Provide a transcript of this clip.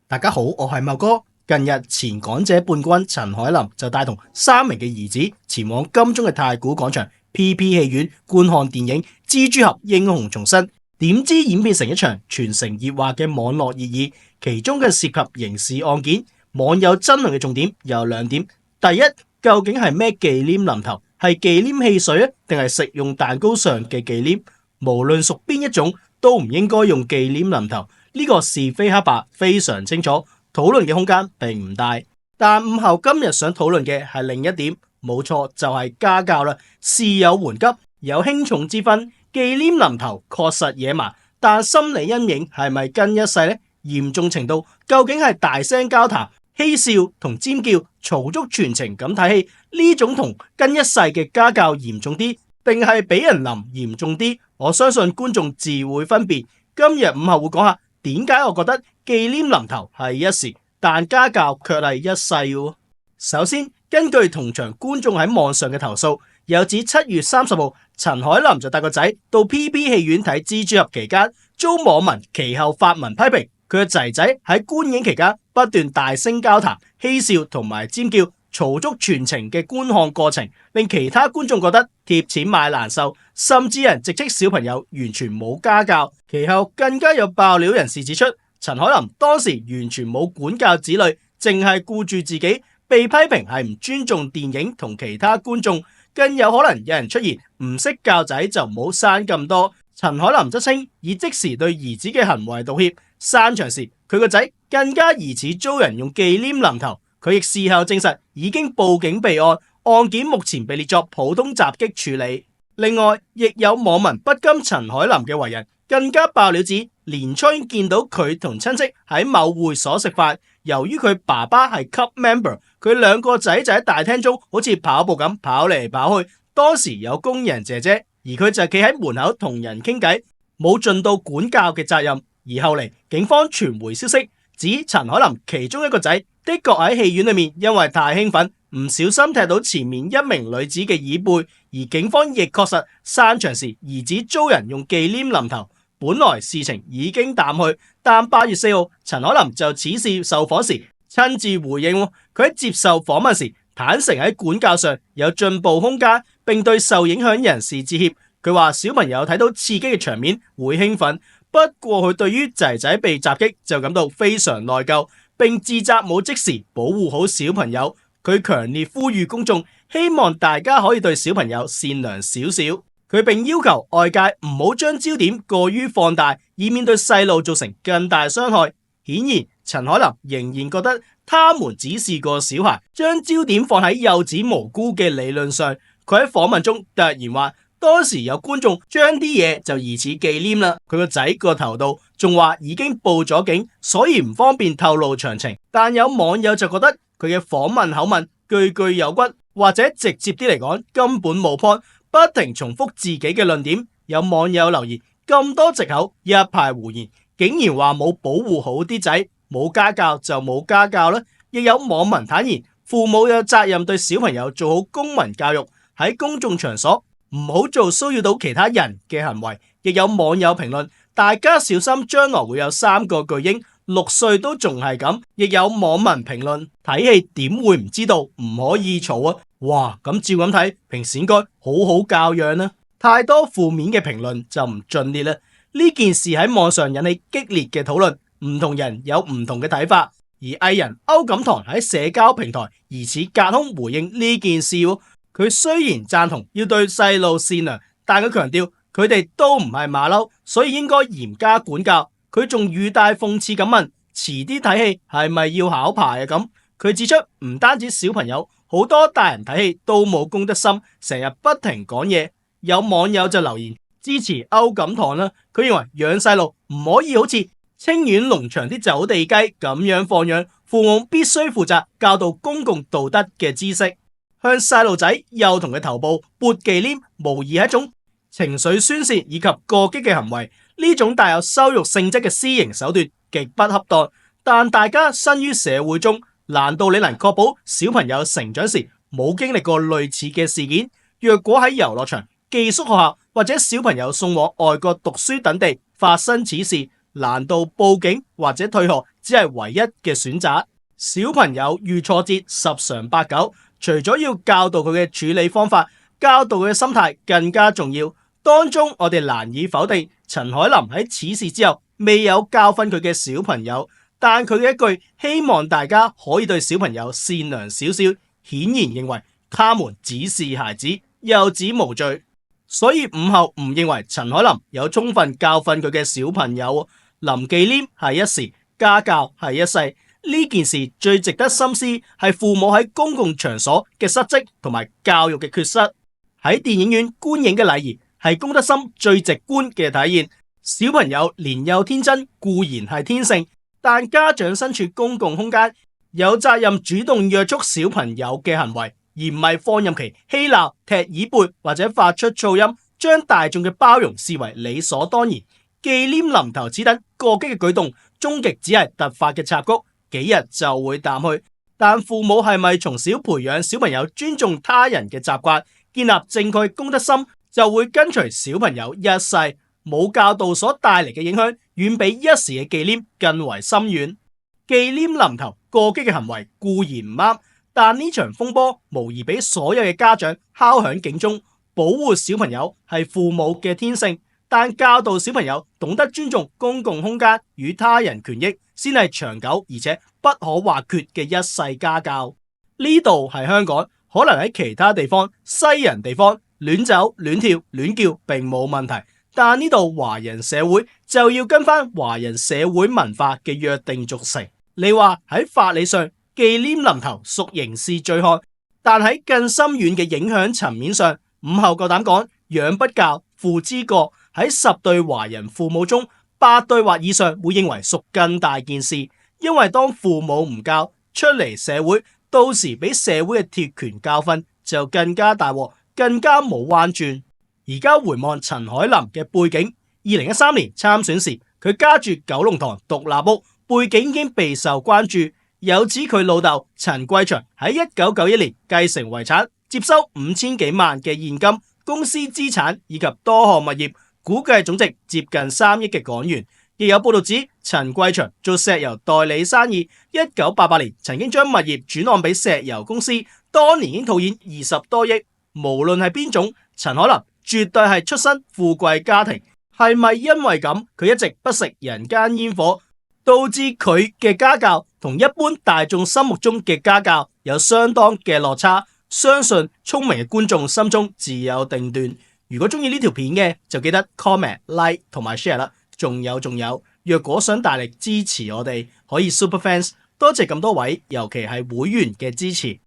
大家好，我係茂哥。近日前港姐冠軍陳凱琳就帶同3名嘅兒子前往金鐘嘅太古廣場 PP 戲院觀看電影《蜘蛛俠：英雄重生》，點知演變成一場全城熱話嘅網絡熱議，其中嘅涉及刑事案件，網友爭論嘅重點有2點：第一，究竟係咩忌廉淋頭？係忌廉汽水啊，定係食用蛋糕上嘅忌廉？無論屬邊一種，都唔應該用忌廉淋頭。呢個是非黑白非常清楚，討論嘅空間並唔大。但午後今日想討論嘅係另一點，冇錯就係家教啦。事有緩急，有輕重之分。忌廉淋頭確實野蠻，但心理陰影係咪跟一世呢？嚴重程度究竟係大聲交談、嬉笑同尖叫、嘈足全程咁睇戲呢種同跟一世嘅家教嚴重啲，定係俾人淋嚴重啲？我相信觀眾自會分別。今日午後會講下點解我覺得忌廉淋頭係一時，但家教卻係一世嘅。首先，根據同場觀眾喺網上嘅投訴，有指7月30號陳凱琳就帶個仔到 PP 戲院睇蜘蛛俠期間，遭網民其後發文批評佢嘅仔仔喺觀影期間不斷大聲交談、嬉笑同埋尖叫，嘈足全程嘅觀看過程，令其他觀眾覺得貼錢買難受，甚至有人直斥小朋友完全冇家教。其後更加有爆料人士指出，陳凱琳當時完全冇管教子女，淨係顧住自己，被批評係唔尊重電影同其他觀眾，更有可能有人出現唔識教仔就唔好生咁多。陳凱琳則稱以即時對兒子嘅行為道歉，散場時佢個仔更加疑似遭人用忌廉淋頭，佢亦事後證實已經報警備案，案件目前被列作普通襲擊處理。另外，亦有網民不甘陳凱琳嘅為人，更加爆料指年初見到佢同親戚喺某會所食飯，由於佢爸爸係 club member， 佢2個仔就喺大廳中好似跑步咁跑嚟跑去，當時有工人姐姐，而佢就企喺門口同人傾偈，冇盡到管教嘅責任。而後嚟警方傳回消息，指陳凱琳其中一個仔的確喺戲院裏面因為太興奮，唔小心踢到前面一名女子嘅椅背，而警方亦確實散場時兒子遭人用忌廉淋頭。本來事情已經淡去，但8月4號陳凱琳就此事受訪時親自回應，佢喺接受訪問時坦誠喺管教上有進步空間，並對受影響人士致歉。佢話小朋友睇到刺激嘅場面會興奮，不過佢對於仔仔被襲擊就感到非常內疚，並自責冇即時保護好小朋友。佢強烈呼籲公眾，希望大家可以對小朋友善良少少。佢並要求外界唔好將焦點過於放大，以免對細路造成更大傷害。顯然，陳凱琳仍然覺得他們只是個小孩，將焦點放喺幼稚無辜嘅理論上。佢喺訪問中突然話，當時有觀眾將啲嘢就疑似忌廉啦，佢個仔個頭度仲話已經報咗警，所以唔方便透露詳情。但有網友就覺得佢嘅訪問口吻句句有骨，或者直接啲嚟講根本冇 point， 不停重複自己嘅論點。有網友留言，咁多藉口一派胡言，竟然話冇保護好啲仔，冇家教就冇家教啦。亦有網民坦言，父母有責任對小朋友做好公民教育，喺公眾場所唔好做騷擾到其他人嘅行為。亦有網友評論，大家小心將來會有3個巨嬰，6歲都仲係咁。亦有網民評論，睇戲點會唔知道唔可以嘈啊？哇，咁照咁睇，平時應該好好教養啦。太多負面嘅評論就唔盡列啦。呢件事喺網上引起激烈嘅討論，唔同人有唔同嘅睇法。而藝人歐錦棠喺社交平台疑似隔空回應呢件事，佢雖然贊同要對細路善良，但佢強調佢哋都唔係馬騮，所以應該嚴加管教。佢仲語帶諷刺咁問，遲啲睇戲係咪要考牌啊？咁佢指出，唔單止小朋友，好多大人睇戲都冇公德心，成日不停講嘢。有網友就留言支持歐錦棠啦，佢認為養細路唔可以好似清遠農場啲走地雞咁樣放養，父母必須負責教導公共道德嘅知識。向細路仔幼童嘅頭部撥忌廉，無疑係一種情緒宣洩以及過激嘅行為。呢種帶有羞辱性質嘅私刑手段極不恰當。但大家身於社會中，難道你能確保小朋友成長時冇經歷過類似嘅事件？若果喺遊樂場、寄宿學校或者小朋友送往外國讀書等地發生此事，難道報警或者退學只係唯一嘅選擇？小朋友遇挫折十常八九，除咗要教導佢嘅處理方法，教導佢嘅心態更加重要。當中我哋難以否定陳凱琳喺此事之後未有教訓佢嘅小朋友，但佢嘅一句希望大家可以對小朋友善良少少，顯然認為他們只是孩子，幼子無罪。所以午後唔認為陳凱琳有充分教訓佢嘅小朋友。臨記念係一時，家教係一世。呢件事最值得深思係父母喺公共場所嘅失職同埋教育嘅缺失。喺電影院觀影嘅禮儀係公德心最直觀嘅體現。小朋友年幼天真固然係天性，但家長身處公共空間，有責任主動約束小朋友嘅行為，而唔係放任其嬉鬧、踢椅背或者發出噪音，將大眾嘅包容視為理所當然。紀念臨頭此等過激嘅舉動，終極只係突發嘅插曲，幾日就會淡去。但父母係咪從小培養小朋友尊重他人嘅習慣，建立正確嘅公德心，就會跟隨小朋友一世。冇教導所帶嚟嘅影響，遠比一時嘅紀念更為深遠。紀念臨頭過激嘅行為固然唔啱，但呢場風波無疑俾所有嘅家長敲響警鐘。保護小朋友係父母嘅天性，但教導小朋友懂得尊重公共空間與他人權益，先係長久而且不可或缺嘅一世家教。呢度係香港，可能喺其他地方、西人地方亂走、亂跳、亂叫並冇問題。但呢度華人社會就要跟翻華人社會文化嘅約定俗成。你話喺法理上紀念臨頭屬刑事罪行，但喺更深遠嘅影響層面上，午後夠膽講養不教父之過，喺10對華人父母中8對或以上會認為屬更大件事。因為當父母唔教，出嚟社會，到時俾社會嘅鐵拳教訓就更加大鑊，更加冇彎轉。而家回望陳凱琳嘅背景，2013年參選時，佢家住九龍塘獨立屋，背景已經備受關注。有指佢老豆陳桂祥喺1991年繼承遺產，接收5000幾萬嘅現金、公司資產以及多項物業，估計總值接近3億嘅港元。亦有報道指陳桂祥做石油代理生意，1988年曾經將物業轉按俾石油公司，當年已經套現20多億。無論係邊種，陳凱琳絕對係出身富貴家庭。係咪因為咁，佢一直不食人間煙火，導致佢嘅家教同一般大眾心目中嘅家教有相當嘅落差？相信聰明嘅觀眾心中自有定斷。如果中意呢條片嘅，就記得 comment、like 同埋 share 啦。仲有，若果想大力支持我哋，可以 Super Fans。多謝咁多位，尤其係會員嘅支持。